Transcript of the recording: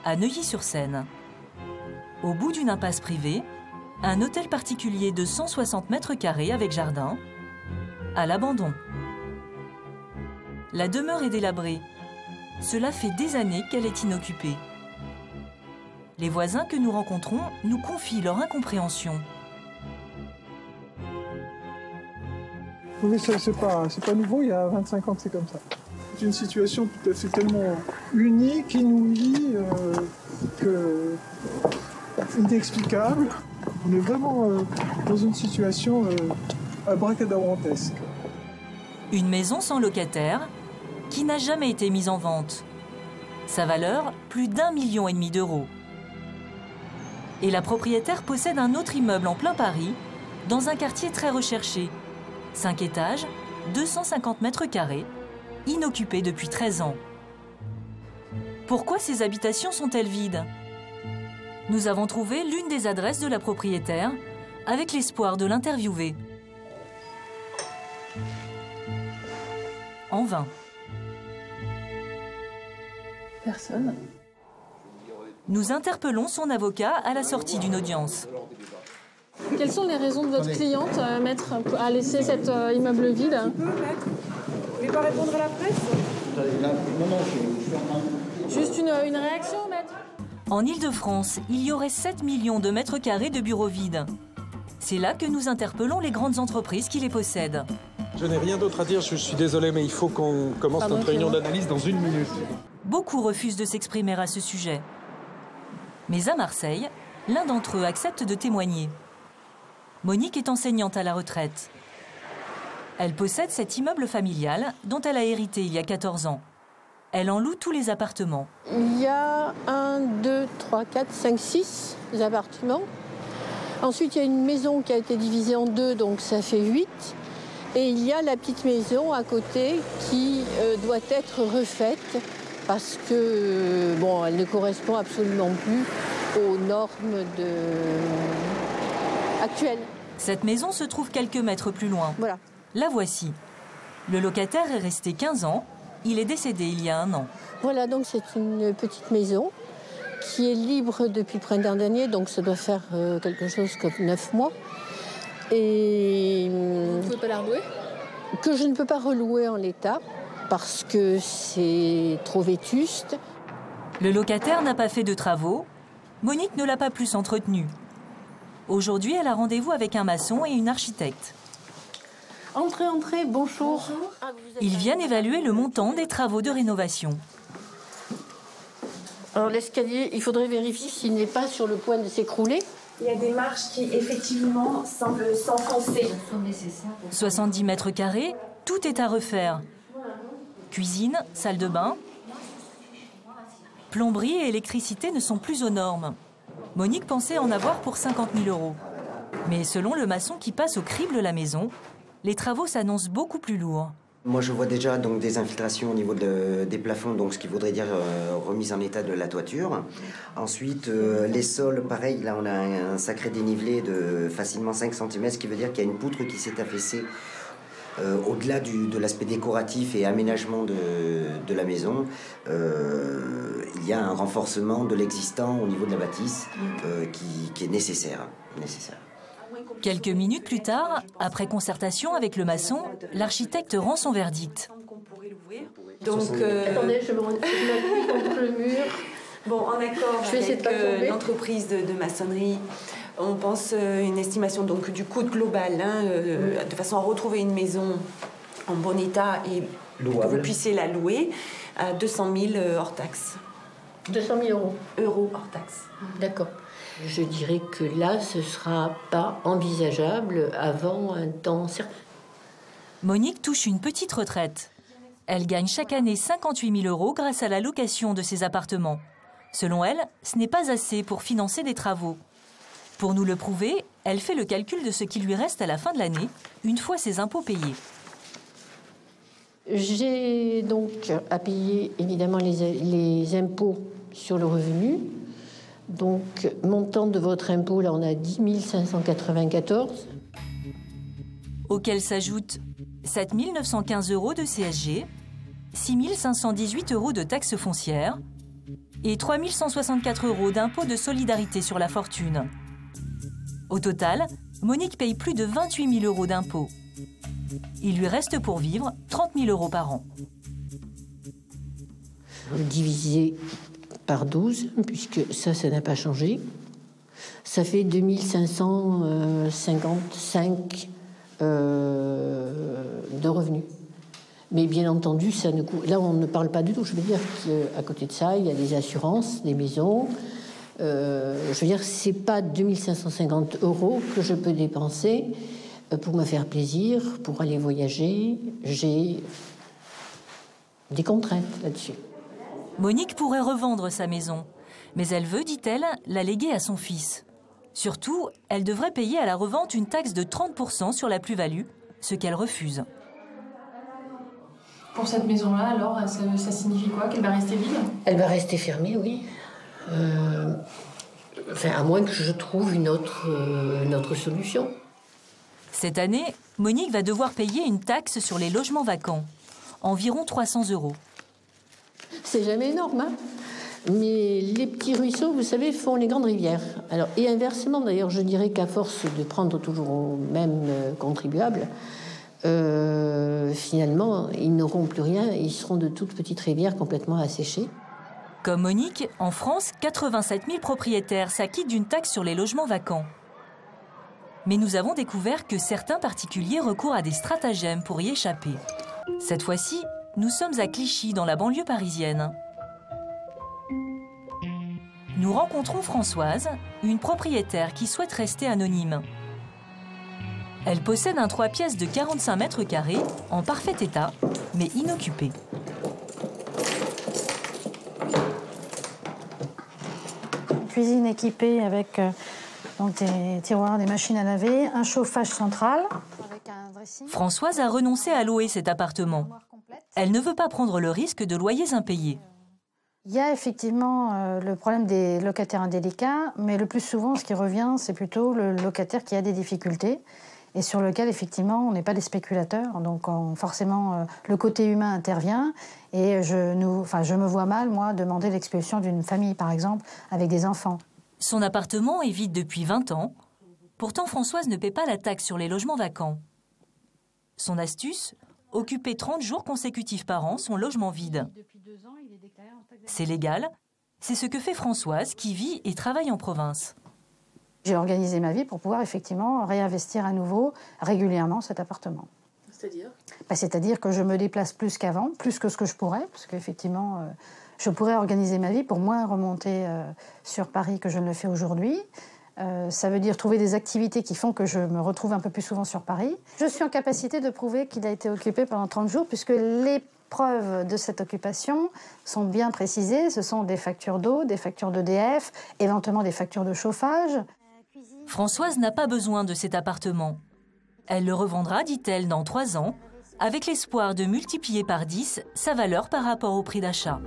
à Neuilly-sur-Seine. Au bout d'une impasse privée, un hôtel particulier de 160 mètres carrés avec jardin, à l'abandon. La demeure est délabrée. Cela fait des années qu'elle est inoccupée. Les voisins que nous rencontrons nous confient leur incompréhension. Oui, c'est pas nouveau, il y a 25 ans que c'est comme ça. C'est une situation tout à fait tellement unique, inouïe, inexplicable. On est vraiment dans une situation abracadabrantesque. Une maison sans locataire qui n'a jamais été mise en vente. Sa valeur, plus d'1,5 million d'euros. Et la propriétaire possède un autre immeuble en plein Paris, dans un quartier très recherché. 5 étages, 250 mètres carrés, inoccupé depuis 13 ans. Pourquoi ces habitations sont-elles vides? Nous avons trouvé l'une des adresses de la propriétaire, avec l'espoir de l'interviewer. En vain. Personne. Nous interpellons son avocat à la sortie d'une audience. Quelles sont les raisons de votre cliente, maître, à laisser cet immeuble vide? Vous voulez pas répondre à la presse? Juste une réaction, maître. En Île-de-France, il y aurait 7 millions de mètres carrés de bureaux vides. C'est là que nous interpellons les grandes entreprises qui les possèdent. Je n'ai rien d'autre à dire, je suis désolé, mais il faut qu'on commence notre réunion d'analyse dans 1 minute. Beaucoup refusent de s'exprimer à ce sujet. Mais à Marseille, l'un d'entre eux accepte de témoigner. Monique est enseignante à la retraite. Elle possède cet immeuble familial dont elle a hérité il y a 14 ans. Elle en loue tous les appartements. Il y a 1, 2, 3, 4, 5, 6 appartements. Ensuite, il y a une maison qui a été divisée en 2, donc ça fait 8. Et il y a la petite maison à côté qui doit être refaite parce que bon, elle ne correspond absolument plus aux normes actuelles. Cette maison se trouve quelques mètres plus loin. Voilà. La voici. Le locataire est resté 15 ans. Il est décédé il y a 1 an. Voilà, donc c'est une petite maison qui est libre depuis le printemps dernier, donc ça doit faire quelque chose comme 9 mois. Et Vous ne pouvez pas la relouer? Que je ne peux pas relouer en l'état parce que c'est trop vétuste. Le locataire n'a pas fait de travaux. Monique ne l'a pas plus entretenu. Aujourd'hui, elle a rendez-vous avec un maçon et une architecte. Entrez, entrez, bonjour. Ils viennent évaluer le montant des travaux de rénovation. Alors l'escalier, il faudrait vérifier s'il n'est pas sur le point de s'écrouler. Il y a des marches qui, effectivement, semblent s'enfoncer. 70 mètres carrés, tout est à refaire. Cuisine, salle de bain. Plomberie et électricité ne sont plus aux normes. Monique pensait en avoir pour 50 000 euros. Mais selon le maçon qui passe au crible la maison, les travaux s'annoncent beaucoup plus lourds. Moi, je vois déjà donc, des infiltrations au niveau des plafonds, donc, ce qui voudrait dire remise en état de la toiture. Ensuite, les sols, pareil, là on a un sacré dénivelé de facilement 5 cm, ce qui veut dire qu'il y a une poutre qui s'est affaissée. Au-delà de l'aspect décoratif et aménagement de la maison, il y a un renforcement de l'existant au niveau de la bâtisse qui est nécessaire. Quelques minutes plus tard, après concertation avec le maçon, l'architecte rend son verdict. Donc, Attendez, je m'appuie contre le mur. bon, en accord avec l'entreprise de maçonnerie, on pense une estimation donc, du coût global, de façon à retrouver une maison en bon état et que vous puissiez la louer, à 200 000 hors taxes. 200 000 euros. Euros hors taxes. D'accord. Je dirais que là, ce ne sera pas envisageable avant un temps certain. Monique touche une petite retraite. Elle gagne chaque année 58 000 euros grâce à la location de ses appartements. Selon elle, ce n'est pas assez pour financer des travaux. Pour nous le prouver, elle fait le calcul de ce qui lui reste à la fin de l'année, une fois ses impôts payés. J'ai donc à payer évidemment les impôts sur le revenu. Donc, montant de votre impôt, là, on a 10 594. Auquel s'ajoutent 7 915 euros de CSG, 6 518 euros de taxes foncières, et 3 164 € d'impôt de solidarité sur la fortune. Au total, Monique paye plus de 28 000 € d'impôts. Il lui reste pour vivre 30 000 € par an. Divisé par 12, puisque ça n'a pas changé. Ça fait 2555 de revenus. Mais bien entendu, ça ne coûte... là, on ne parle pas du tout. Je veux dire qu'à côté de ça, il y a des assurances, des maisons. Je veux dire, c'est pas 2550 € que je peux dépenser pour me faire plaisir, pour aller voyager. J'ai des contraintes là-dessus. Monique pourrait revendre sa maison, mais elle veut, dit-elle, la léguer à son fils. Surtout, elle devrait payer à la revente une taxe de 30 % sur la plus-value, ce qu'elle refuse. Pour cette maison-là, alors, ça signifie quoi? Qu'elle va rester vide? Elle va rester fermée, oui. À moins que je trouve une autre solution. Cette année, Monique va devoir payer une taxe sur les logements vacants, environ 300 €. C'est jamais énorme, hein? Mais les petits ruisseaux, vous savez, font les grandes rivières. Alors, et inversement, d'ailleurs, je dirais qu'à force de prendre toujours au même contribuable, finalement, ils n'auront plus rien et ils seront de toutes petites rivières complètement asséchées. Comme Monique, en France, 87 000 propriétaires s'acquittent d'une taxe sur les logements vacants. Mais nous avons découvert que certains particuliers recourent à des stratagèmes pour y échapper. Cette fois-ci, nous sommes à Clichy, dans la banlieue parisienne. Nous rencontrons Françoise, une propriétaire qui souhaite rester anonyme. Elle possède un 3 pièces de 45 mètres carrés, en parfait état, mais inoccupé. Cuisine équipée avec donc des tiroirs, des machines à laver, un chauffage central. Françoise a renoncé à louer cet appartement. Elle ne veut pas prendre le risque de loyers impayés. Il y a effectivement le problème des locataires indélicats, mais le plus souvent, ce qui revient, c'est plutôt le locataire qui a des difficultés et sur lequel, effectivement, on n'est pas des spéculateurs. Donc, forcément, le côté humain intervient et je me vois mal, moi, demander l'expulsion d'une famille, par exemple, avec des enfants. Son appartement est vide depuis 20 ans. Pourtant, Françoise ne paie pas la taxe sur les logements vacants. Son astuce, occuper 30 jours consécutifs par an son logement vide. C'est légal. C'est ce que fait Françoise, qui vit et travaille en province. J'ai organisé ma vie pour pouvoir effectivement réinvestir à nouveau régulièrement cet appartement. C'est-à-dire? C'est-à-dire que je me déplace plus qu'avant, plus que ce que je pourrais, parce qu'effectivement, je pourrais organiser ma vie pour moins remonter sur Paris que je ne le fais aujourd'hui. Ça veut dire trouver des activités qui font que je me retrouve un peu plus souvent sur Paris. Je suis en capacité de prouver qu'il a été occupé pendant 30 jours, puisque les preuves de cette occupation sont bien précisées. Ce sont des factures d'eau, des factures d'EDF, éventuellement des factures de chauffage. Françoise n'a pas besoin de cet appartement. Elle le revendra, dit-elle, dans 3 ans, avec l'espoir de multiplier par 10 sa valeur par rapport au prix d'achat.